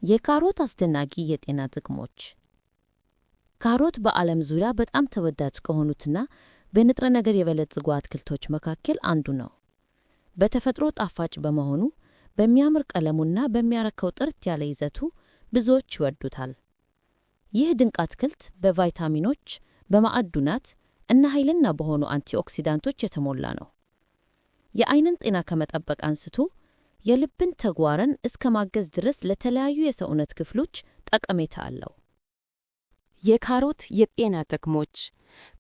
የካሮት አስደናቂ የጤና ጥቅሞች። ካሮት በዓለም ዙሪያ በጣም ተወዳጅ ከሆኑትና በንጥረ ነገር የበለጸጉ አትክልቶች መካከል አንዱ ነው። በተፈጥሮ ጣፋጭ በመሆኑ በሚያምር ቀለሙና በሚያረካው ጥርት ያለ ይዘቱ ብዙዎች ይወዱታል። ይህ ድንቅ አትክልት በቫይታሚኖች፣ በማዕድናት እና ኃይለኛ በሆኑ አንቲኦክሲዳንቶች የተሞላ ነው። የዓይንን ጤና ከመጠበቅ አንስቶ የልብን ተግባርን እስከ ማገዝ ድረስ ለተለያዩ የሰውነት ክፍሎች ጠቀሜታ አለው። የካሮት የጤና ጥቅሞች።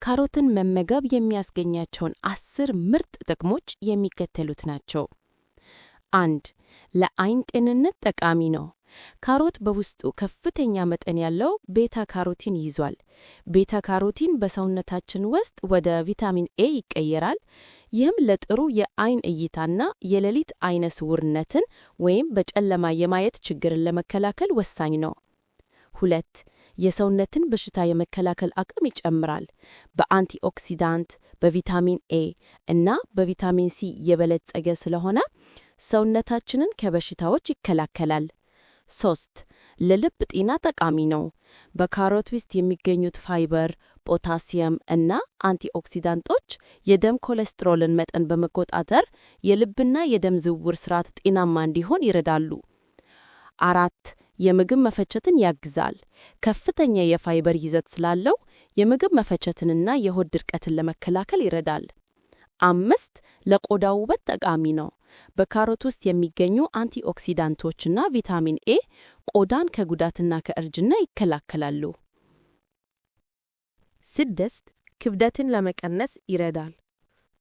ካሮትን መመገብ የሚያስገኛቸውን 10 ምርጥ ጥቅሞች የሚከተሉት ናቸው። 1. ለዓይን ጤንነት ጠቃሚ ነው። ካሮት በውስጡ ከፍተኛ መጠን ያለው ቤታ ካሮቲን ይዟል። ቤታ ካሮቲን በሰውነታችን ውስጥ ወደ ቪታሚን ኤ ይቀየራል። ይህም ለጥሩ የዓይን እይታና የሌሊት ዓይነ ስውርነትን ወይም በጨለማ የማየት ችግርን ለመከላከል ወሳኝ ነው። 2. የሰውነትን በሽታ የመከላከል አቅም ይጨምራል። በአንቲኦክሲዳንት፣ በቪታሚን ኤ እና በቪታሚን ሲ የበለጸገ ስለሆነ ሰውነታችንን ከበሽታዎች ይከላከላል። 3. ለልብ ጤና ጠቃሚ ነው። በካሮት ውስጥ የሚገኙት ፋይበር፣ ፖታሲየም እና አንቲኦክሲዳንቶች የደም ኮሌስትሮልን መጠን በመቆጣጠር የልብና የደም ዝውውር ስርዓት ጤናማ እንዲሆን ይረዳሉ። 4. የምግብ መፈጨትን ያግዛል። ከፍተኛ የፋይበር ይዘት ስላለው የምግብ መፈጨትንና የሆድ ድርቀትን ለመከላከል ይረዳል። 5. ለቆዳ ውበት ጠቃሚ ነው። በካሮት ውስጥ የሚገኙ አንቲኦክሲዳንቶችና ቪታሚን ኤ ቆዳን ከጉዳትና ከእርጅና ይከላከላሉ። 6. ክብደትን ለመቀነስ ይረዳል።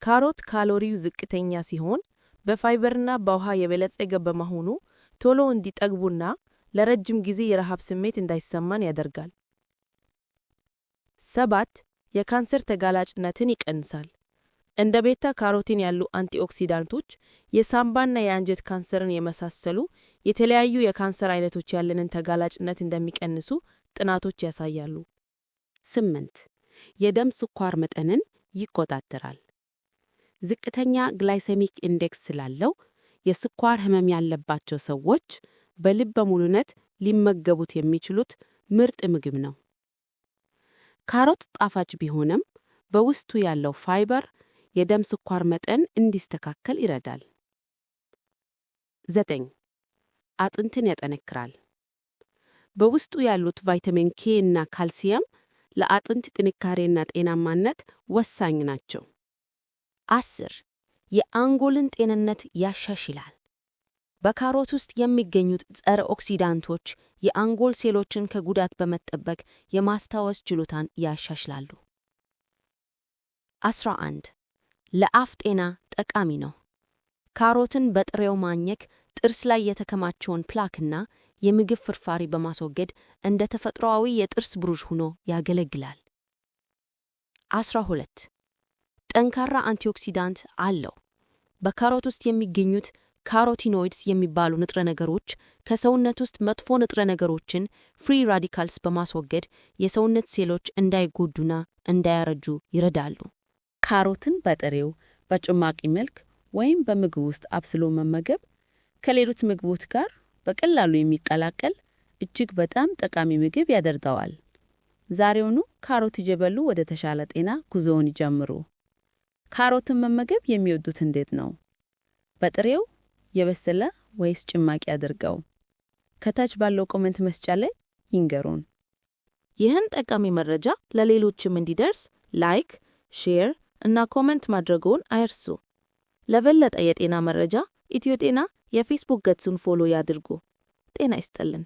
ካሮት ካሎሪው ዝቅተኛ ሲሆን በፋይበርና በውሃ የበለጸገ በመሆኑ ቶሎ እንዲጠግቡና ለረጅም ጊዜ የረሃብ ስሜት እንዳይሰማን ያደርጋል። 7. የካንሰር ተጋላጭነትን ይቀንሳል። እንደ ቤታ ካሮቲን ያሉ አንቲኦክሲዳንቶች የሳምባና የአንጀት ካንሰርን የመሳሰሉ የተለያዩ የካንሰር አይነቶች ያለንን ተጋላጭነት እንደሚቀንሱ ጥናቶች ያሳያሉ። 8. የደም ስኳር መጠንን ይቆጣጠራል። ዝቅተኛ ግላይሴሚክ ኢንዴክስ ስላለው የስኳር ህመም ያለባቸው ሰዎች በልበ ሙሉነት ሊመገቡት የሚችሉት ምርጥ ምግብ ነው። ካሮት ጣፋጭ ቢሆንም በውስጡ ያለው ፋይበር የደም ስኳር መጠን እንዲስተካከል ይረዳል። 9. አጥንትን ያጠነክራል። በውስጡ ያሉት ቫይታሚን ኬ እና ካልሲየም ለአጥንት ጥንካሬና ጤናማነት ወሳኝ ናቸው። 10. የአንጎልን ጤንነት ያሻሽላል። በካሮት ውስጥ የሚገኙት ጸረ ኦክሲዳንቶች የአንጎል ሴሎችን ከጉዳት በመጠበቅ የማስታወስ ችሎታን ያሻሽላሉ። 11. ለአፍ ጤና ጠቃሚ ነው። ካሮትን በጥሬው ማኘክ ጥርስ ላይ የተከማቸውን ፕላክና የምግብ ፍርፋሪ በማስወገድ እንደ ተፈጥሯዊ የጥርስ ብሩሽ ሆኖ ያገለግላል። 12. ጠንካራ አንቲኦክሲዳንት አለው። በካሮት ውስጥ የሚገኙት ካሮቲኖይድስ የሚባሉ ንጥረ ነገሮች ከሰውነት ውስጥ መጥፎ ንጥረ ነገሮችን ፍሪ ራዲካልስ በማስወገድ የሰውነት ሴሎች እንዳይጎዱና እንዳያረጁ ይረዳሉ። ካሮትን በጥሬው በጭማቂ መልክ ወይም በምግብ ውስጥ አብስሎ መመገብ ከሌሎች ምግቦች ጋር በቀላሉ የሚቀላቀል እጅግ በጣም ጠቃሚ ምግብ ያደርገዋል። ዛሬውኑ ካሮት ይጀበሉ ወደ ተሻለ ጤና ጉዞውን ይጀምሩ። ካሮትን መመገብ የሚወዱት እንዴት ነው? በጥሬው፣ የበሰለ ወይስ ጭማቂ አድርገው? ከታች ባለው ኮሜንት መስጫ ላይ ይንገሩን። ይህን ጠቃሚ መረጃ ለሌሎችም እንዲደርስ ላይክ፣ ሼር እና ኮሜንት ማድረግዎን አይርሱ። ለበለጠ የጤና መረጃ ኢትዮ ጤና የፌስቡክ ገጹን ፎሎ ያድርጉ። ጤና ይስጥልን።